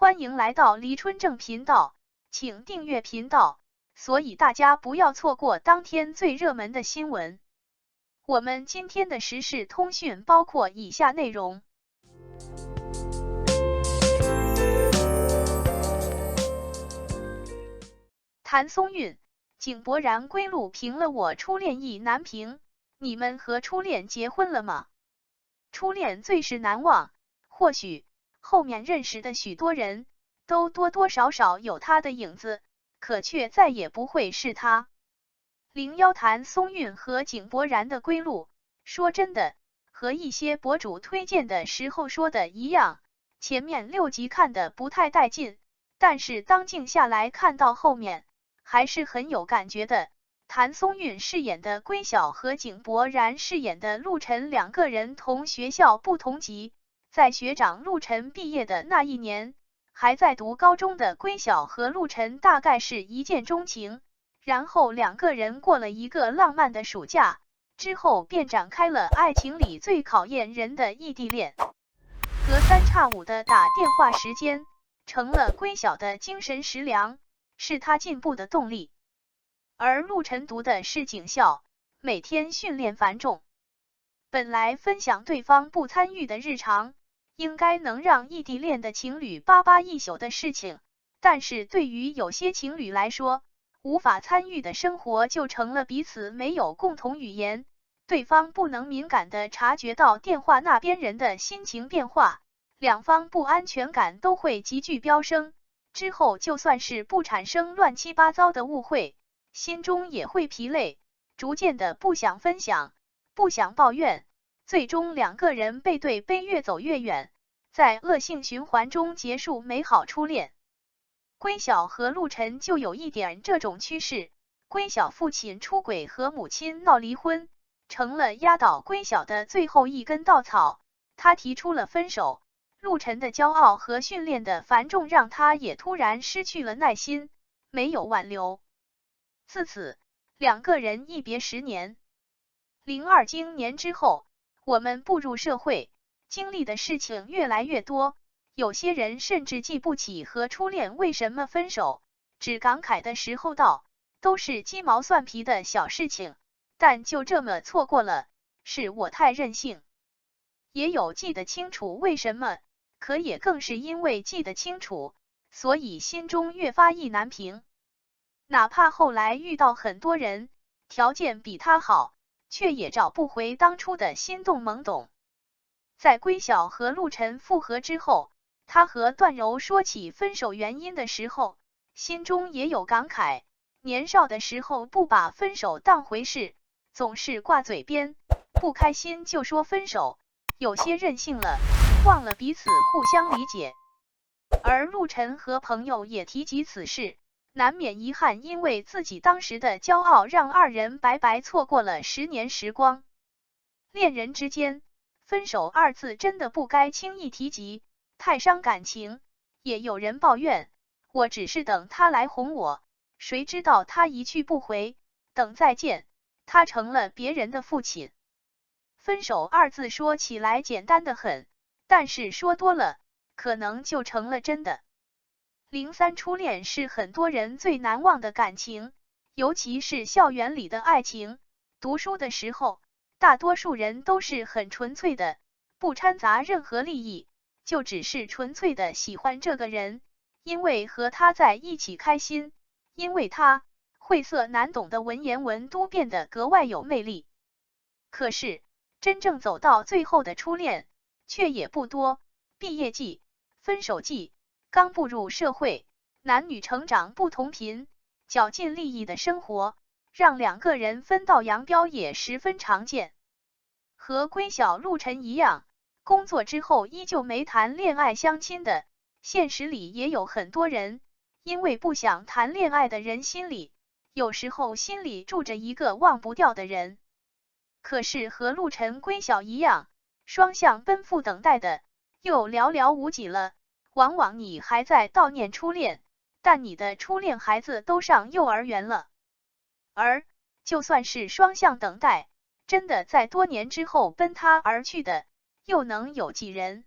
欢迎来到黎春正频道，请订阅频道，所以大家不要错过当天最热门的新闻。我们今天的时事通讯包括以下内容：谭松韵、井柏然归路评了我初恋意难平，你们和初恋结婚了吗？初恋最是难忘，或许后面认识的许多人都多多少少有他的影子，可却再也不会是他。01谭松韵和井柏然的归路，说真的，和一些博主推荐的时候说的一样，前面6集看的不太带劲，但是当静下来看到后面，还是很有感觉的。谭松韵饰演的归晓和井柏然饰演的陆晨两个人同学校不同级，在学长陆晨毕业的那一年，还在读高中的归晓和陆晨大概是一见钟情，然后两个人过了一个浪漫的暑假，之后便展开了爱情里最考验人的异地恋。隔三差五的打电话时间，成了归晓的精神食粮，是他进步的动力。而陆晨读的是警校，每天训练繁重，本来分享对方不参与的日常，应该能让异地恋的情侣巴巴一宿的事情，但是对于有些情侣来说，无法参与的生活就成了彼此没有共同语言，对方不能敏感地察觉到电话那边人的心情变化，两方不安全感都会急剧飙升，之后就算是不产生乱七八糟的误会，心中也会疲累，逐渐的不想分享，不想抱怨，最终两个人背对背越走越远，在恶性循环中结束美好初恋。归晓和陆晨就有一点这种趋势，归晓父亲出轨和母亲闹离婚，成了压倒归晓的最后一根稻草，他提出了分手。陆晨的骄傲和训练的繁重让他也突然失去了耐心，没有挽留。自此，两个人一别10年。02经年之后，我们步入社会，经历的事情越来越多，有些人甚至记不起和初恋为什么分手，只感慨的时候道，都是鸡毛蒜皮的小事情，但就这么错过了，是我太任性。也有记得清楚为什么，可也更是因为记得清楚，所以心中越发意难平。哪怕后来遇到很多人，条件比他好，却也找不回当初的心动懵懂。在归晓和陆晨复合之后，他和段柔说起分手原因的时候，心中也有感慨，年少的时候不把分手当回事，总是挂嘴边，不开心就说分手，有些任性了，忘了彼此互相理解。而陆晨和朋友也提及此事，难免遗憾，因为自己当时的骄傲让二人白白错过了10年时光。恋人之间，分手2字真的不该轻易提及，太伤感情。也有人抱怨，我只是等他来哄我，谁知道他一去不回，等再见，他成了别人的父亲。分手2字说起来简单的很，但是说多了，可能就成了真的。03初恋是很多人最难忘的感情，尤其是校园里的爱情。读书的时候，大多数人都是很纯粹的，不掺杂任何利益，就只是纯粹的喜欢这个人，因为和他在一起开心，因为他晦涩难懂的文言文都变得格外有魅力。可是，真正走到最后的初恋，却也不多。毕业季、分手季，刚步入社会，男女成长不同频，较劲利益的生活，让两个人分道扬镳也十分常见。和归晓陆晨一样，工作之后依旧没谈恋爱相亲的，现实里也有很多人，因为不想谈恋爱的人心里，有时候心里住着一个忘不掉的人。可是和陆晨归晓一样，双向奔赴等待的，又寥寥无几了。往往你还在悼念初恋，但你的初恋孩子都上幼儿园了。而就算是双向等待，真的在多年之后奔他而去的，又能有几人？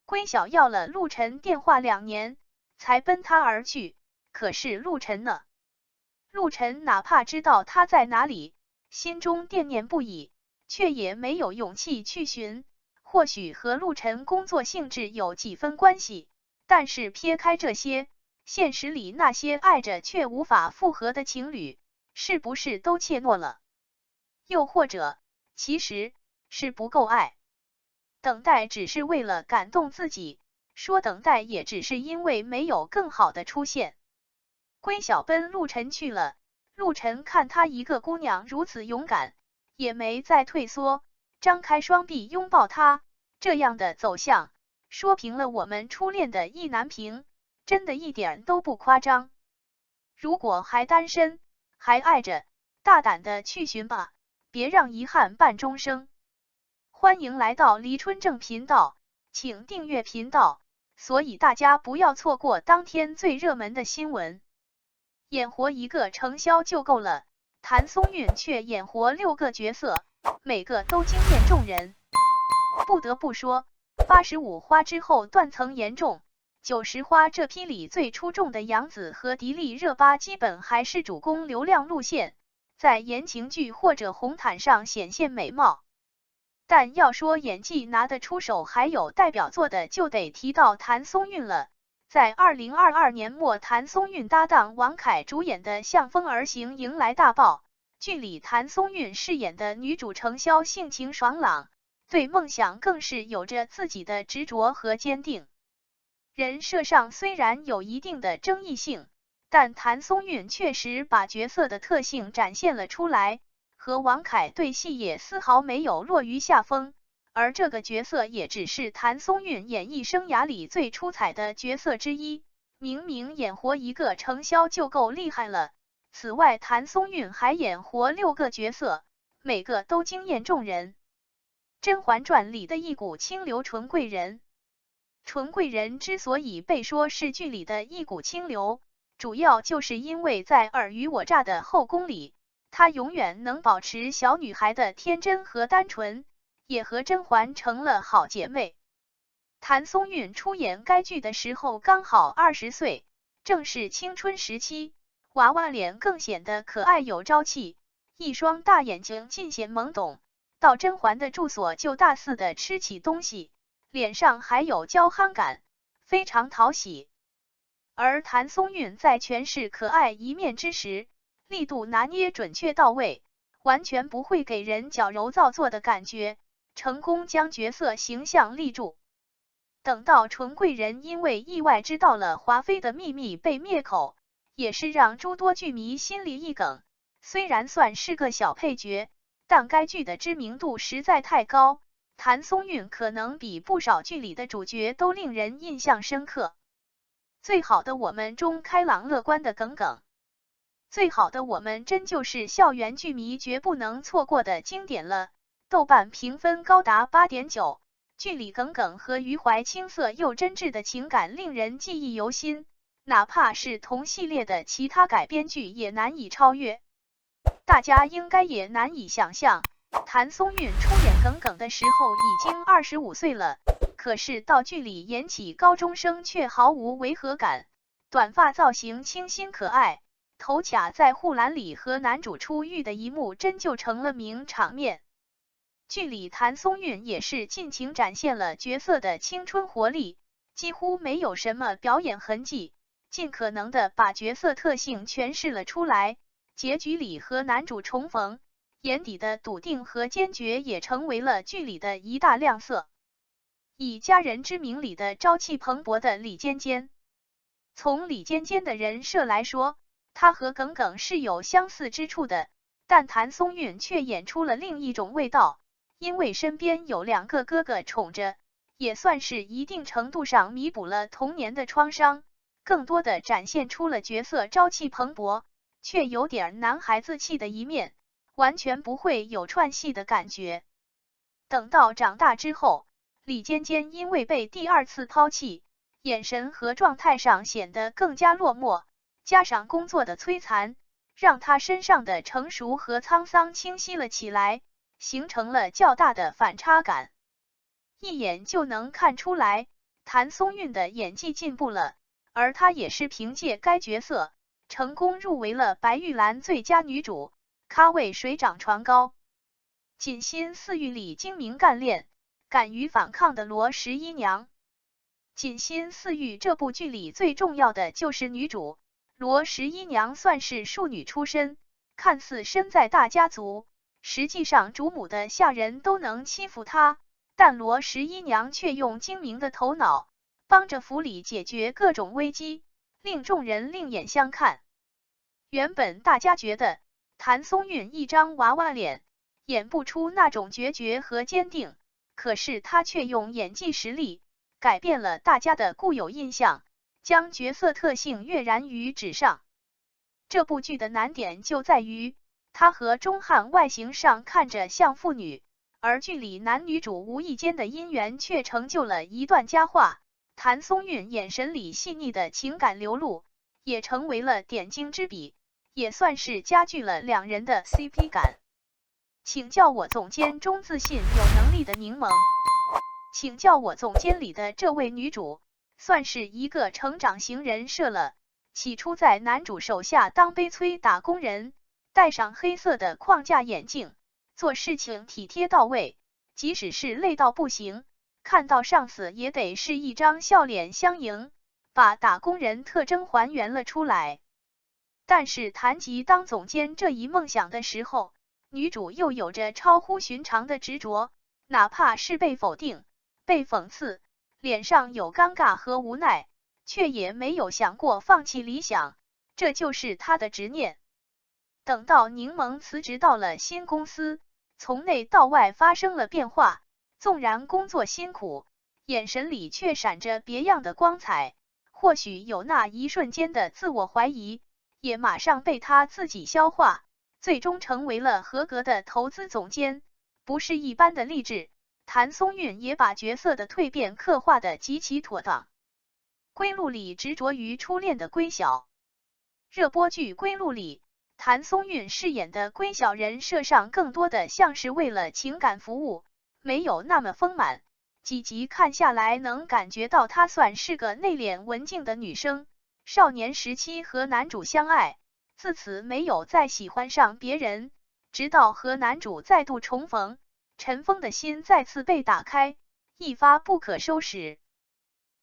归晓要了陆晨电话2年，才奔他而去。可是陆晨呢？陆晨哪怕知道他在哪里，心中惦念不已，却也没有勇气去寻。或许和陆晨工作性质有几分关系，但是撇开这些，现实里那些爱着却无法复合的情侣，是不是都怯懦了？又或者，其实是不够爱。等待只是为了感动自己，说等待也只是因为没有更好的出现。归晓奔陆晨去了，陆晨看他一个姑娘如此勇敢，也没再退缩，张开双臂拥抱她。这样的走向，说平了我们初恋的意难平，真的一点都不夸张。如果还单身，还爱着，大胆的去寻吧，别让遗憾伴终生。欢迎来到黎春正频道，请订阅频道，所以大家不要错过当天最热门的新闻。演活一个程潇就够了，谭松韵却演活6个角色，每个都惊艳众人。不得不说，85花之后断层严重，90花这批里最出众的杨紫和迪丽热巴基本还是主攻流量路线，在言情剧或者红毯上显现美貌。但要说演技拿得出手还有代表作的，就得提到谭松韵了。在2022年末，谭松韵搭档王凯主演的《向风而行》迎来大爆，剧里谭松韵饰演的女主程潇性情爽朗，对梦想更是有着自己的执着和坚定。人设上虽然有一定的争议性，但谭松韵确实把角色的特性展现了出来，和王凯对戏也丝毫没有落于下风，而这个角色也只是谭松韵演艺生涯里最出彩的角色之一，明明演活一个程潇就够厉害了，此外谭松韵还演活6个角色，每个都惊艳众人。《甄嬛传》里的一股清流纯贵人，纯贵人之所以被说是剧里的一股清流，主要就是因为在尔虞我诈的后宫里，她永远能保持小女孩的天真和单纯，也和甄嬛成了好姐妹。谭松韵出演该剧的时候刚好20岁，正是青春时期，娃娃脸更显得可爱有朝气，一双大眼睛尽显懵懂，到甄嬛的住所就大肆的吃起东西，脸上还有娇憨感，非常讨喜。而谭松韵在诠释可爱一面之时，力度拿捏准确到位，完全不会给人矫揉造作的感觉，成功将角色形象立住。等到纯贵人因为意外知道了华妃的秘密被灭口，也是让诸多剧迷心里一梗。虽然算是个小配角，但该剧的知名度实在太高，谭松韵可能比不少剧里的主角都令人印象深刻。最好的我们中开朗乐观的耿耿，最好的我们真就是校园剧迷绝不能错过的经典了。豆瓣评分高达 8.9， 剧里耿耿和余淮青涩又真挚的情感令人记忆犹新，哪怕是同系列的其他改编剧也难以超越。大家应该也难以想象，谭松韵出演耿耿的时候已经25岁了，可是到剧里演起高中生却毫无违和感，短发造型清新可爱，头卡在护栏里和男主出狱的一幕真就成了名场面。剧里谭松韵也是尽情展现了角色的青春活力，几乎没有什么表演痕迹，尽可能的把角色特性诠释了出来。结局里和男主重逢，眼底的笃定和坚决也成为了剧里的一大亮色。以家人之名里的朝气蓬勃的李尖尖，从李尖尖的人设来说，他和耿耿是有相似之处的，但谭松韵却演出了另一种味道，因为身边有2个哥哥宠着，也算是一定程度上弥补了童年的创伤，更多的展现出了角色朝气蓬勃，却有点男孩子气的一面，完全不会有串戏的感觉。等到长大之后，李尖尖因为被第2次抛弃，眼神和状态上显得更加落寞，加上工作的摧残，让他身上的成熟和沧桑清晰了起来，形成了较大的反差感。一眼就能看出来，谭松韵的演技进步了，而她也是凭借该角色成功入围了白玉兰最佳女主，咖位水涨船高。锦心似玉里精明干练、敢于反抗的罗十一娘。锦心似玉这部剧里最重要的就是女主罗十一娘，算是庶女出身，看似身在大家族，实际上主母的下人都能欺负她，但罗十一娘却用精明的头脑帮着府里解决各种危机，令众人另眼相看。原本大家觉得谭松韵一张娃娃脸，演不出那种决绝和坚定，可是她却用演技实力改变了大家的固有印象，将角色特性跃然于纸上。这部剧的难点就在于，她和钟汉外形上看着像父女，而剧里男女主无意间的姻缘却成就了一段佳话。谭松韵眼神里细腻的情感流露，也成为了点睛之笔，也算是加剧了两人的 CP 感。请叫我总监中自信有能力的柠檬。请叫我总监里的这位女主，算是一个成长型人设了。起初在男主手下当悲催打工人，戴上黑色的框架眼镜，做事情体贴到位，即使是累到不行，看到上司也得是一张笑脸相迎，把打工人特征还原了出来。但是谈及当总监这一梦想的时候，女主又有着超乎寻常的执着，哪怕是被否定、被讽刺，脸上有尴尬和无奈，却也没有想过放弃理想，这就是她的执念。等到柠檬辞职到了新公司，从内到外发生了变化，纵然工作辛苦，眼神里却闪着别样的光彩，或许有那一瞬间的自我怀疑，也马上被她自己消化，最终成为了合格的投资总监，不是一般的励志。谭松韵也把角色的蜕变刻画得极其妥当。归路里执着于初恋的归晓。热播剧《归路》里，谭松韵饰演的归晓人设上更多的像是为了情感服务，没有那么丰满。几集看下来，能感觉到她算是个内敛文静的女生，少年时期和男主相爱，自此没有再喜欢上别人，直到和男主再度重逢，尘封的心再次被打开，一发不可收拾。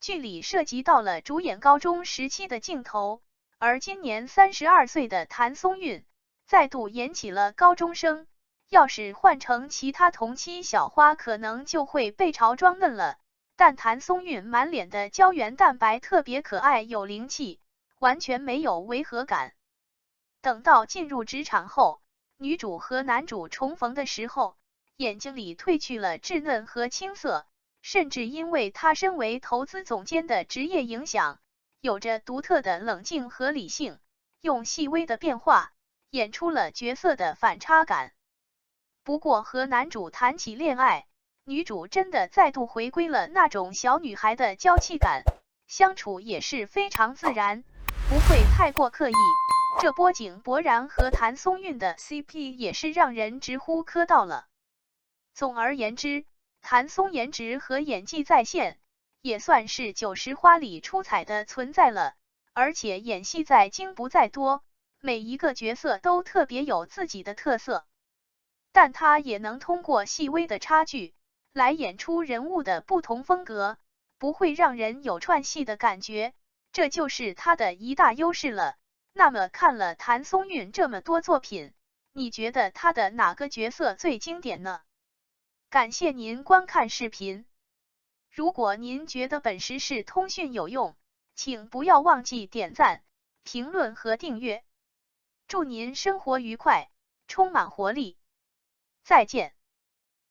剧里涉及到了主演高中时期的镜头，而今年32岁的谭松韵再度演起了高中生，要是换成其他同期小花，可能就会被嘲装嫩了，但谭松韵满脸的胶原蛋白，特别可爱有灵气，完全没有违和感。等到进入职场后，女主和男主重逢的时候，眼睛里褪去了稚嫩和青涩，甚至因为他身为投资总监的职业影响，有着独特的冷静和理性，用细微的变化演出了角色的反差感。不过和男主谈起恋爱，女主真的再度回归了那种小女孩的娇气感，相处也是非常自然，不会太过刻意。这波井柏然和谭松韵的 CP 也是让人直呼磕到了。总而言之，谭松颜值和演技在线，也算是90花里出彩的存在了，而且演戏在精不在多，每一个角色都特别有自己的特色，但他也能通过细微的差距来演出人物的不同风格，不会让人有串戏的感觉，这就是他的一大优势了。那么看了谭松韵这么多作品，你觉得他的哪个角色最经典呢？感谢您观看视频。如果您觉得本时事通讯有用，请不要忘记点赞、评论和订阅。祝您生活愉快，充满活力。再见。